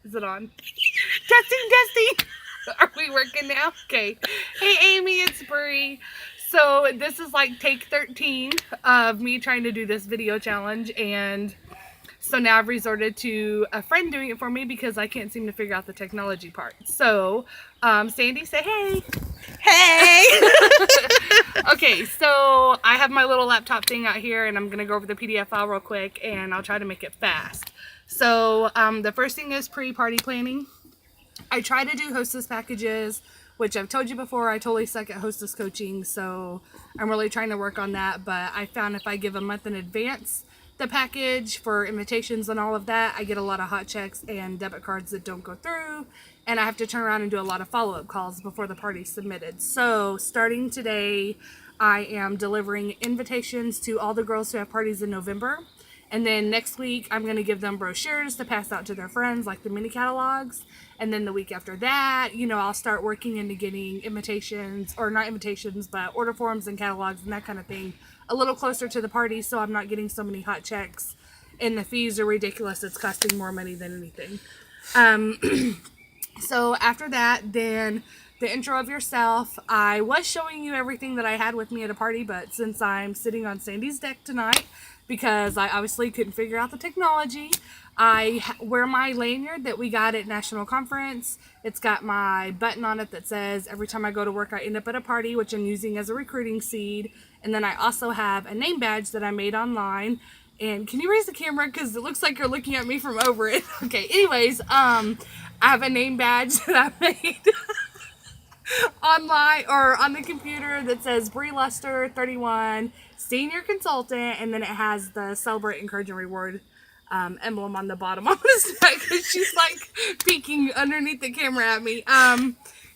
Is it on? Testing. Are we working now? Okay. Hey, Amy, it's Brie. So this is like take 13 of me trying to do this video challenge, and so now I've resorted to a friend doing it for me because I can't seem to figure out the technology part. So, Sandy, say hey. Hey! Okay, so I have my little laptop thing out here, and I'm gonna go over the PDF file real quick, and I'll try to make it fast. So the first thing is pre-party planning. I try to do hostess packages, which I've told you before, I totally suck at hostess coaching, so I'm really trying to work on that. But I found if I give a month in advance the package for invitations and all of that, I get a lot of hot checks and debit cards that don't go through, and I have to turn around and do a lot of follow-up calls before the party's submitted. So starting today, I am delivering invitations to all the girls who have parties in November. And then next week, I'm going to give them brochures to pass out to their friends, like the mini catalogs. And then the week after that, I'll start working into getting invitations, or not invitations, but order forms and catalogs and that kind of thing a little closer to the party, so I'm not getting so many hot checks. And the fees are ridiculous. It's costing more money than anything. So after that, then the intro of yourself. I was showing you everything that I had with me at a party, but since I'm sitting on Sandy's deck tonight, because I obviously couldn't figure out the technology, I wear my lanyard that we got at National Conference. It's got my button on it that says every time I go to work, I end up at a party, which I'm using as a recruiting seed. And then I also have a name badge that I made online. And can you raise the camera? Because it looks like you're looking at me from over it. Okay, anyways, I have a name badge that I made online or on the computer that says Brie Luster 31 Senior Consultant, and then it has the Celebrate, Encourage, and Reward emblem on the bottom of his neck because she's like peeking underneath the camera at me.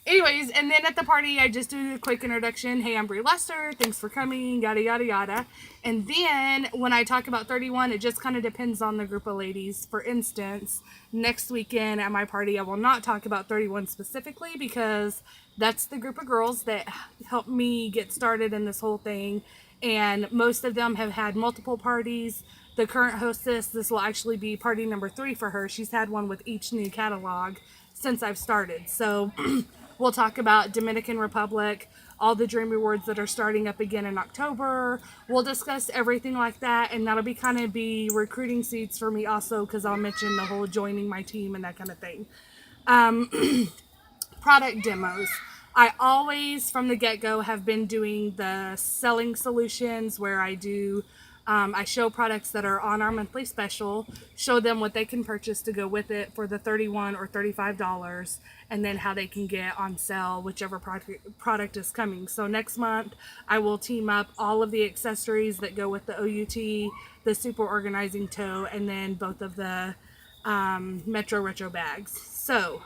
Anyways, and then at the party, I just do a quick introduction. Hey, I'm Brie Lester. Thanks for coming. Yada, yada, yada. And then when I talk about 31, it just kind of depends on the group of ladies. For instance, next weekend at my party, I will not talk about 31 specifically because that's the group of girls that helped me get started in this whole thing. And most of them have had multiple parties. The current hostess, this will actually be party number 3 for her. She's had one with each new catalog since I've started. So we'll talk about Dominican Republic, all the Dream Rewards that are starting up again in October. We'll discuss everything like that, and that'll be kind of be recruiting seats for me also, because I'll mention the whole joining my team and that kind of thing. Product demos. I always, from the get-go, have been doing the selling solutions where I show products that are on our monthly special, show them what they can purchase to go with it for the $31 or $35, and then how they can get on sale whichever product is coming. So next month, I will team up all of the accessories that go with the OUT, the Super Organizing Tote, and then both of the Metro Retro bags. So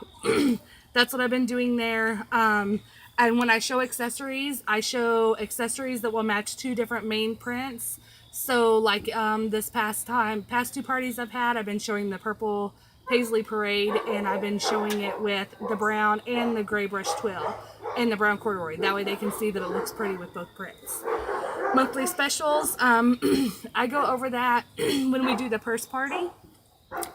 that's what I've been doing there. And when I show accessories that will match 2 different main prints. So like this past 2 parties I've been showing the purple Paisley Parade, and I've been showing it with the brown and the gray brush twill and the brown corduroy. That way they can see that it looks pretty with both prints. Monthly specials, I go over that when we do the purse party.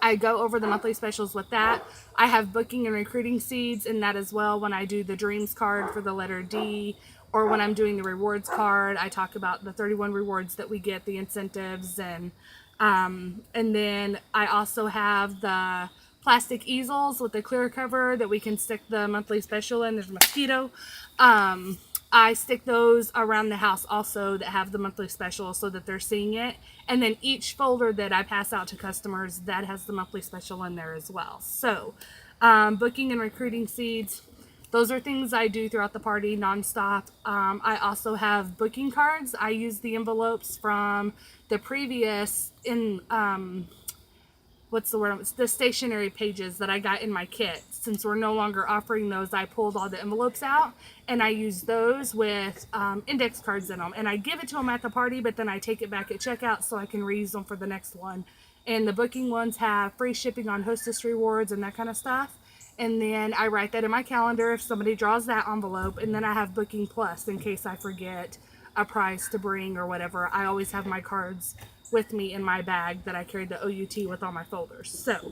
I go over the monthly specials with that. I have booking and recruiting seeds in that as well when I do the dreams card for the letter D, or when I'm doing the rewards card. I talk about the 31 rewards that we get, the incentives, and then I also have the plastic easels with the clear cover that we can stick the monthly special in. There's a mosquito. I stick those around the house also that have the monthly special so that they're seeing it. And then each folder that I pass out to customers, that has the monthly special in there as well. So booking and recruiting seeds, those are things I do throughout the party nonstop. I also have booking cards. I use the envelopes from the previous the stationery pages that I got in my kit. Since we're no longer offering those, I pulled all the envelopes out and I use those with index cards in them. And I give it to them at the party, but then I take it back at checkout so I can reuse them for the next one. And the booking ones have free shipping on hostess rewards and that kind of stuff. And then I write that in my calendar if somebody draws that envelope. And then I have booking plus in case I forget a prize to bring or whatever. I always have my cards with me in my bag that I carry the OUT with all my folders. So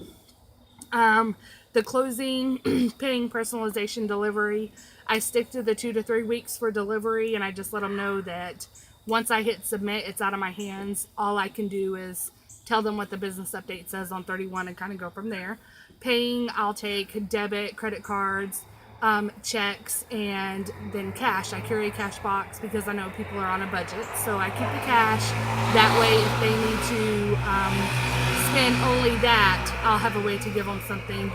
The closing, paying, personalization, delivery, I stick to the 2 to 3 weeks for delivery, and I just let them know that once I hit submit, it's out of my hands. All I can do is tell them what the business update says on 31 and kind of go from there. Paying, I'll take debit, credit cards, checks, and then cash. I carry a cash box because I know people are on a budget, so I keep the cash. That way, if they need to spend only that, I'll have a way to give them something.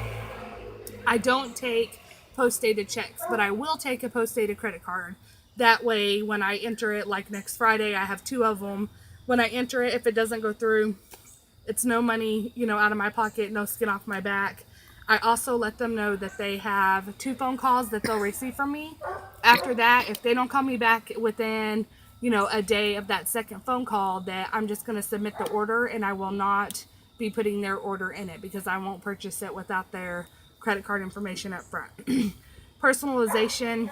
I don't take post-dated checks, but I will take a post-dated credit card. That way, when I enter it, like next Friday, I have 2 of them. When I enter it, if it doesn't go through, it's no money, out of my pocket, no skin off my back. I also let them know that they have 2 phone calls that they'll receive from me. After that, if they don't call me back within, a day of that second phone call, that I'm just going to submit the order, and I will not be putting their order in it because I won't purchase it without their credit card information up front. Personalization,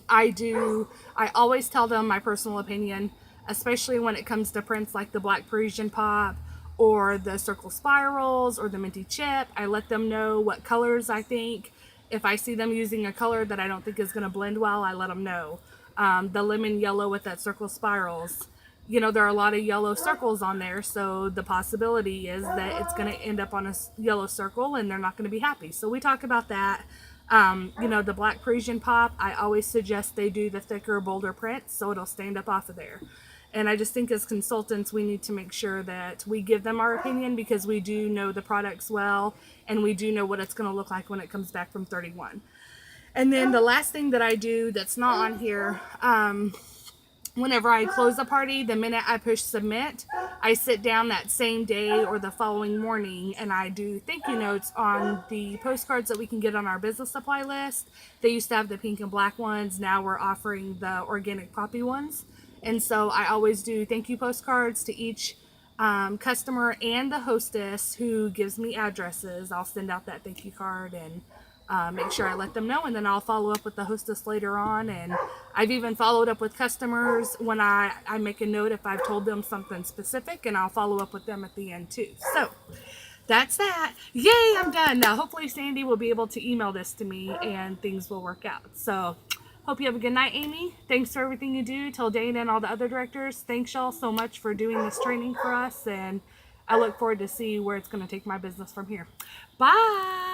I always tell them my personal opinion, especially when it comes to prints like the Black Parisian Pop or the Circle Spirals or the Minty Chip. I let them know what colors I think. If I see them using a color that I don't think is going to blend well, I let them know. The lemon yellow with that Circle Spirals, there are a lot of yellow circles on there, so the possibility is that it's going to end up on a yellow circle and they're not going to be happy. So we talk about that. The Black Parisian Pop, I always suggest they do the thicker, bolder print so it'll stand up off of there. And I just think as consultants, we need to make sure that we give them our opinion because we do know the products well and we do know what it's going to look like when it comes back from 31. And then the last thing that I do that's not on here, whenever I close a party, the minute I push submit, I sit down that same day or the following morning and I do thank you notes on the postcards that we can get on our business supply list. They used to have the pink and black ones. Now we're offering the organic poppy ones. And so I always do thank you postcards to each customer and the hostess who gives me addresses. I'll send out that thank you card and make sure I let them know, and then I'll follow up with the hostess later on. And I've even followed up with customers when I make a note if I've told them something specific, and I'll follow up with them at the end too. So that's that. Yay, I'm done. Now hopefully Sandy will be able to email this to me and things will work out. So hope you have a good night, Amy. Thanks for everything you do. Tell Dana and all the other directors, thanks y'all so much for doing this training for us, and I look forward to see where it's going to take my business from here. Bye.